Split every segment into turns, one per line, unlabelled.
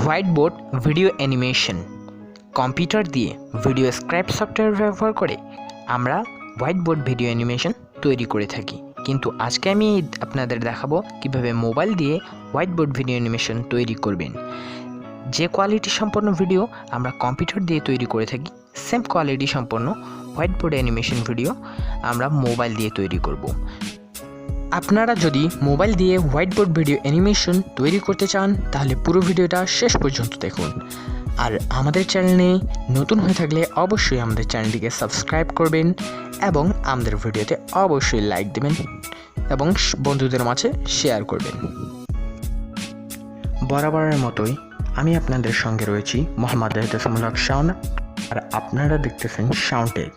Whiteboard video animation. Computer দিয়ে video scribe software ব্যবহার করে আমরা হোয়াইটবোর্ড ভিডিও অ্যানিমেশন তৈরি করে থাকি। কিন্তু আজকে আমি আপনাদের দেখাবো কিভাবে মোবাইল দিয়ে হোয়াইটবোর্ড ভিডিও অ্যানিমেশন তৈরি করবেন। যে কোয়ালিটি সম্পন্ন ভিডিও আমরা কম্পিউটার দিয়ে তৈরি করে থাকি, সেম কোয়ালিটি সম্পন্ন হোয়াইটবোর্ড অ্যানিমেশন ভিডিও আমরা মোবাইল দিয়ে তৈরি করব। আপনারা যদি মোবাইল দিয়ে হোয়াইটবোর্ড ভিডিও অ্যানিমেশন তৈরি করতে চান তাহলে পুরো ভিডিওটা শেষ পর্যন্ত দেখুন। আর আমাদের চ্যানেলে নতুন হয়ে থাকলে অবশ্যই আমাদের চ্যানেলটিকে সাবস্ক্রাইব করবেন এবং আমাদের ভিডিওতে অবশ্যই লাইক দেবেন এবং বন্ধুদের মাঝে শেয়ার করবেন। বরাবরের মতোই আমি আপনাদের সঙ্গে রয়েছি মোহাম্মদ ꜱᴜসমূলক শাওন, আর আপনারা দেখতেছেন শাওনটেক।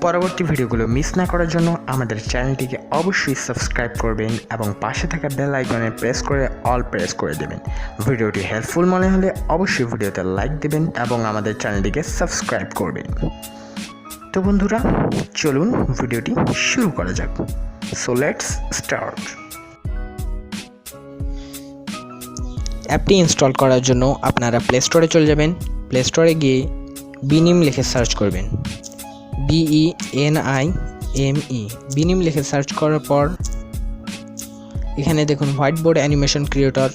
পরবর্তী ভিডিওগুলো মিস না করার জন্য আমাদের চ্যানেলটিকে অবশ্যই সাবস্ক্রাইব করবেন এবং পাশে থাকা বেল আইকনে প্রেস করে অল প্রেস করে দেবেন। ভিডিওটি হেল্পফুল মনে হলে অবশ্যই ভিডিওতে লাইক দেবেন এবং আমাদের চ্যানেলটিকে সাবস্ক্রাইব করবেন। তো বন্ধুরা, চলুন ভিডিওটি শুরু করা যাক। So let's start. অ্যাপটি ইনস্টল করার জন্য আপনারা প্লে স্টোরে চলে যাবেন। প্লে স্টোরে গিয়ে benime লিখে সার্চ করবেন, benime benime লিখে সার্চ করার পর এখানে দেখুন হোয়াইটবোর্ড অ্যানিমেশন ক্রিয়েটর।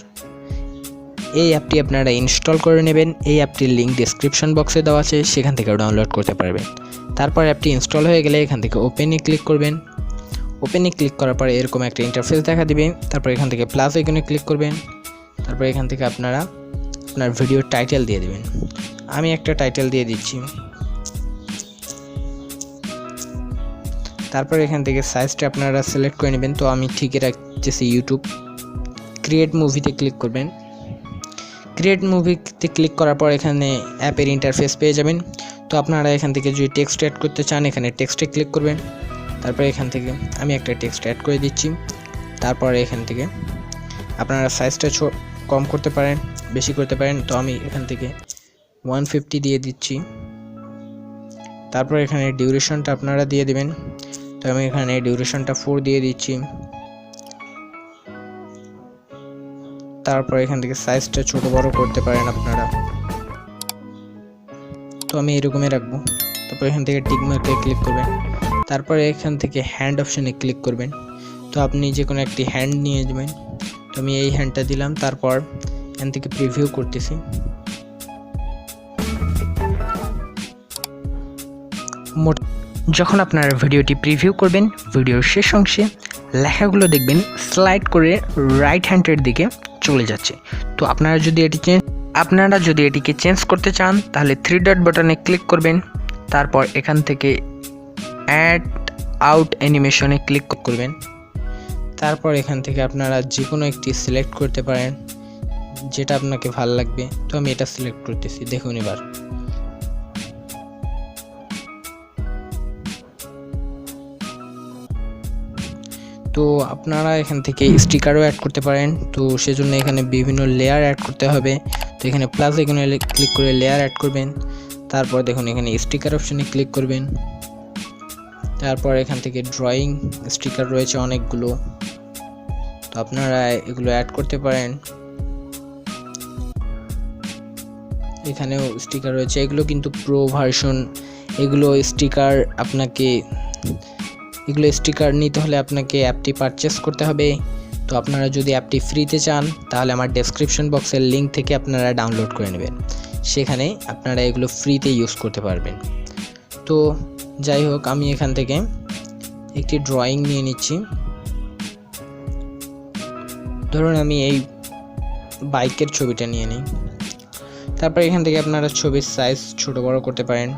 এই অ্যাপটি আপনারা ইনস্টল করে নেবেন। এই অ্যাপটির লিঙ্ক ডেসক্রিপশন বক্সে দেওয়া আছে, সেখান থেকে ডাউনলোড করতে পারবেন। তারপর অ্যাপটি ইনস্টল হয়ে গেলে এখান থেকে ওপেনে ক্লিক করবেন। ওপেনে ক্লিক করার পর এরকম একটা ইন্টারফেস দেখা দিবে। তারপর এখান থেকে প্লাস আইকনে ক্লিক করবেন। তারপর এখান থেকে আপনারা আপনার ভিডিওর টাইটেল দিয়ে দেবেন। আমি একটা টাইটেল দিয়ে দিচ্ছি। তারপর এখান থেকে সাইজটা আপনারা সিলেক্ট করে নেবেন। তো আমি ঠিকই রাখতেছি ইউটিউব। ক্রিয়েট মুভিতে ক্লিক করবেন। ক্রিয়েট মুভিতে ক্লিক করার পর এখানে অ্যাপের ইন্টারফেস পেয়ে যাবেন। তো আপনারা এখান থেকে যদি টেক্সট অ্যাড করতে চান এখানে টেক্সটে ক্লিক করবেন। তারপর এখান থেকে আমি একটা টেক্সট অ্যাড করে দিচ্ছি। তারপর এখান থেকে আপনারা সাইজটা কম করতে পারেন, বেশি করতে পারেন। তো আমি এখান থেকে 150 দিয়ে দিচ্ছি। তারপর এখানে ডিউরেশনটা আপনারা দিয়ে দেবেন। তো আমি এখানে ডিউরেশনটা 4 দিয়ে দিচ্ছি। তারপর এখান থেকে সাইজটা ছোট বড় করতে পারেন আপনারা। তো আমি এরকমই রাখবো। তারপর এখান থেকে টিক মার্কে ক্লিক করবেন। তারপর এখান থেকে হ্যান্ড অপশনে ক্লিক করবেন। তো আপনি যে কোনো একটি হ্যান্ড নিয়ে যাবেন। তো আমি এই হ্যান্ডটা দিলাম। তারপর এখান থেকে প্রিভিউ করতেছি। যখন আপনারা ভিডিওটি প্রিভিউ করবেন, ভিডিওর শেষ অংশে লেখাগুলো দেখবেন স্লাইড করে রাইট হ্যান্ডের দিকে চলে যাচ্ছে। তো আপনারা যদি এটিকে চেঞ্জ করতে চান তাহলে 3 ডট বাটনে ক্লিক করবেন। তারপর এখান থেকে অ্যাড আউট অ্যানিমেশনে ক্লিক করবেন। তারপর এখান থেকে আপনারা যে কোনো একটি সিলেক্ট করতে পারেন, যেটা আপনাকে ভালো লাগবে। তো আমি এটা সিলেক্ট করতেছি। দেখুন এবার তো আপনারা এখান থেকে স্টিকারও অ্যাড করতে পারেন। তো সেজন্য এখানে বিভিন্ন লেয়ার অ্যাড করতে হবে। তো এখানে প্লাস আইকনে ক্লিক করে লেয়ার অ্যাড করবেন। তারপর দেখুন এখানে স্টিকার অপশনে ক্লিক করবেন। তারপর এখান থেকে ড্রয়িং স্টিকার রয়েছে অনেকগুলো। তো আপনারা এগুলো অ্যাড করতে পারেন। এখানেও স্টিকার রয়েছে, এগুলো কিন্তু প্রো ভার্সন। এগুলো স্টিকার নিতে হলে আপনাকে অ্যাপটি পারচেস করতে হবে। তো আপনারা যদি অ্যাপটি ফ্রিতে চান তাহলে আমার ডেসক্রিপশন বক্সের লিঙ্ক থেকে আপনারা ডাউনলোড করে নেবেন। সেখানে আপনারা এগুলো ফ্রিতে ইউজ করতে পারবেন। তো যাই হোক, আমি এখান থেকে একটি ড্রয়িং নিয়ে নিচ্ছি। ধরুন আমি এই বাইকের ছবিটা নিয়ে নিই। তারপর এখান থেকে আপনারা ছবির সাইজ ছোট বড় করতে পারেন।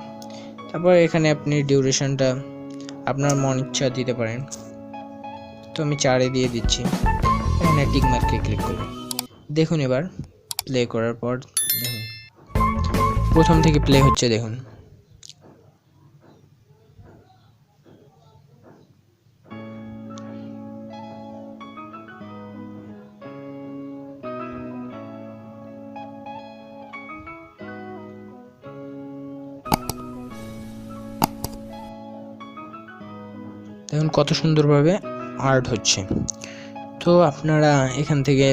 তারপর এখানে আপনি ডিউরেশনটা আপনার মন ইচ্ছা দিতে পারেন। তো আমি 4 দিয়ে দিচ্ছি। এখানে টিক মার্কে ক্লিক করবেন। দেখুন এবার প্লে করার পর দেখুন প্রথম থেকে প্লে হচ্ছে। দেখুন কত সুন্দরভাবে আর্ট হচ্ছে। তো আপনারা এখান থেকে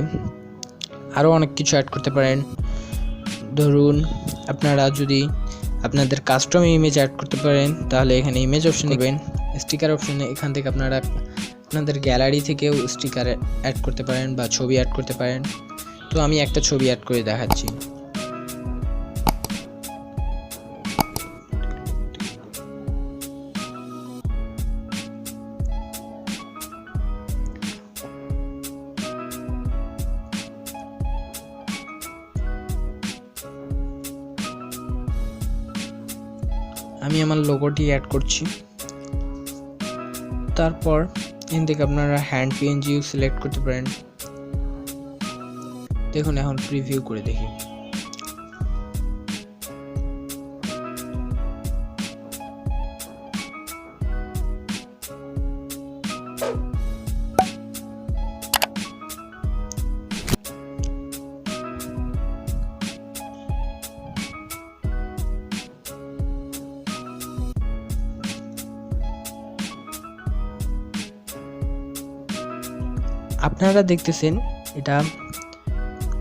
আরও অনেক কিছু অ্যাড করতে পারেন। ধরুন আপনারা যদি আপনাদের কাস্টম ইমেজ অ্যাড করতে পারেন তাহলে এখানে ইমেজ অপশন নেবেন, স্টিকার অপশনে এখান থেকে আপনারা আপনাদের গ্যালারি থেকেও স্টিকার অ্যাড করতে পারেন বা ছবি অ্যাড করতে পারেন। তো আমি একটা ছবি অ্যাড করে দেখাচ্ছি। আমি আমার লোগোটি অ্যাড করছি। তারপর এখান থেকে আপনারা হ্যান্ড পিএনজি সিলেক্ট করতে পারেন। দেখুন এখন প্রিভিউ করে দেখি। আপনারা দেখতেছেন এটা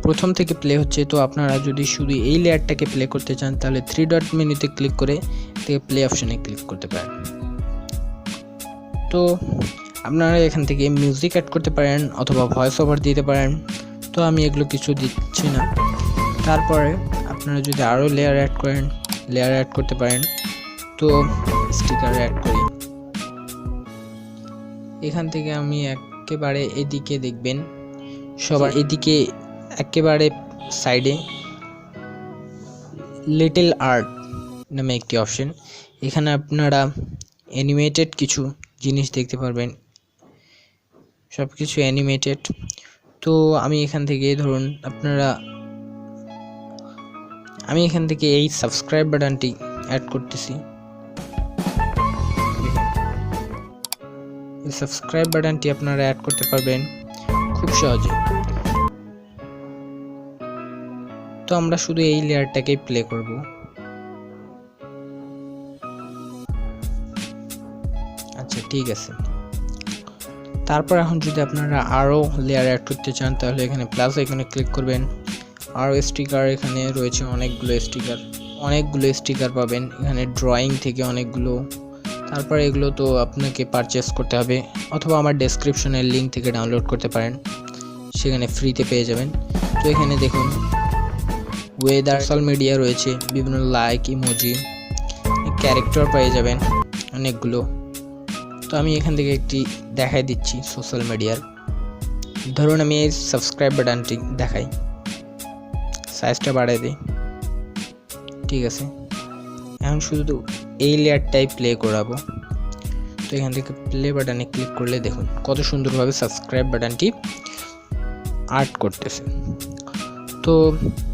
প্রথম থেকে প্লে হচ্ছে। তো আপনারা যদি শুধু এই লেয়ারটাকে প্লে করতে চান তাহলে 3 ডট মেনুতে ক্লিক করে থেকে প্লে অপশনে ক্লিক করতে পারেন। তো আপনারা এখান থেকে মিউজিক অ্যাড করতে পারেন অথবা ভয়েস ওভার দিতে পারেন। তো আমি এগুলো কিছু দিচ্ছি না। তারপরে আপনারা যদি আরও লেয়ার অ্যাড করতে পারেন। তো স্টিকার অ্যাড করি। এখান থেকে আমি একেবারে এদিকে দেখবেন সবার এদিকে একেবারে সাইডে লিটল আর্ট নামে একটি অপশন, এখানে আপনারা অ্যানিমেটেড কিছু জিনিস দেখতে পারবেন, সব কিছু অ্যানিমেটেড। তো আমি এখান থেকে ধরুন আমি এখান থেকে এই সাবস্ক্রাইব বাটনটি অ্যাড করতেছি। এই সাবস্ক্রাইব বাটনটি আপনারা অ্যাড করতে পারবেন খুব সহজে। তো আমরা শুধু এই লেয়ারটাকে প্লে করব। আচ্ছা ঠিক আছে। তারপর এখন যদি আপনারা আরও লেয়ার অ্যাড করতে চান তাহলে এখানে প্লাস আইকনে ক্লিক করবেন। আরও স্টিকার এখানে রয়েছে অনেকগুলো স্টিকার পাবেন এখানে ড্রয়িং থেকে অনেকগুলো। তারপর এগুলো তো আপনাকে পারচেস করতে হবে অথবা আমার ডেসক্রিপশনের লিঙ্ক থেকে ডাউনলোড করতে পারেন, সেখানে ফ্রিতে পেয়ে যাবেন। তো এখানে দেখুন ওয়েদার, সোশ্যাল মিডিয়া রয়েছে, বিভিন্ন লাইক, ইমোজি, ক্যারেক্টার পেয়ে যাবেন অনেকগুলো। তো আমি এখান থেকে একটি দেখাই দিচ্ছি সোশ্যাল মিডিয়ার। ধরুন আমি এই সাবস্ক্রাইব বাটনটি দেখাই, সাইজটা বাড়াই দিই। ঠিক আছে, এখন শুধু এই লেয়ারটাই প্লে করাবো। তো এখান থেকে প্লে বাটনে ক্লিক করলে দেখুন কত সুন্দরভাবে সাবস্ক্রাইব বাটনটি আর্ট করতেছে। তো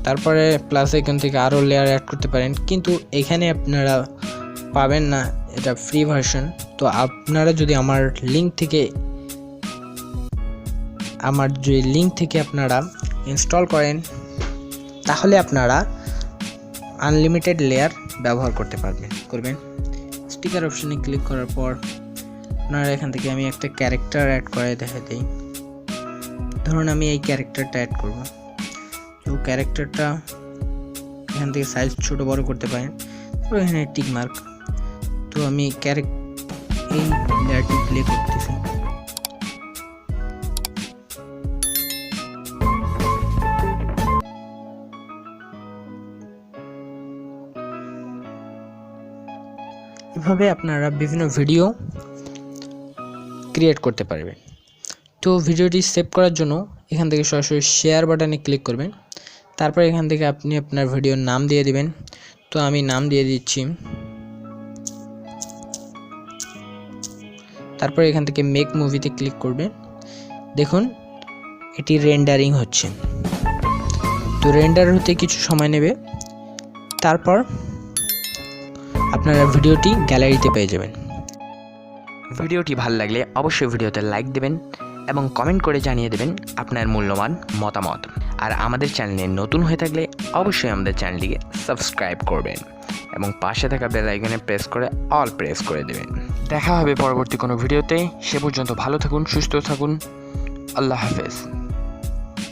তারপরে প্লাস এখান থেকে আরও লেয়ার অ্যাড করতে পারেন, কিন্তু এখানে আপনারা পাবেন না, এটা ফ্রি ভার্সন। তো আপনারা যদি আমার লিঙ্ক থেকে আপনারা ইনস্টল করেন তাহলে আপনারা আনলিমিটেড লেয়ার ব্যবহার করতে করবেন। স্টিকার অপশনে ক্লিক করার পর আপনারা এখান থেকে আমি একটা ক্যারেক্টার অ্যাড করে দেখা দিই। ধরুন আমি এই ক্যারেক্টারটা অ্যাড করব। তো ক্যারেক্টারটা এখান থেকে সাইজ ছোট বড় করতে পারেন। তো এখানে টিক মার্ক। তো আমি এই লেয়ারটি প্লে করতেছি। এভাবে আপনারা বিভিন্ন ভিডিও ক্রিয়েট করতে পারবেন। তো ভিডিওটি সেভ করার জন্য এখান থেকে সরাসরি শেয়ার বাটনে ক্লিক করবেন। তারপর এখান থেকে আপনি আপনার ভিডিওর নাম দিয়ে দিবেন। তো আমি নাম দিয়ে দিচ্ছি। তারপর এখান থেকে মেক মুভিতে ক্লিক করবেন। দেখুন এটি রেন্ডারিং হচ্ছে। তো রেন্ডার হতে কিছু সময় নেবে। তারপর আপনারা ভিডিওটি গ্যালারিতে পেয়ে যাবেন। ভিডিওটি ভালো লাগলে অবশ্যই ভিডিওতে লাইক দেবেন এবং কমেন্ট করে জানিয়ে দেবেন আপনার মূল্যবান মতামত। আর আমাদের চ্যানেলে নতুন হয়ে থাকলে অবশ্যই আমাদের চ্যানেলটিকে সাবস্ক্রাইব করবেন এবং পাশে থাকা বেল আইকনে প্রেস করে অল প্রেস করে দেবেন। দেখা হবে পরবর্তী কোনো ভিডিওতে। সে পর্যন্ত ভালো থাকুন, সুস্থ থাকুন। আল্লাহ হাফেজ।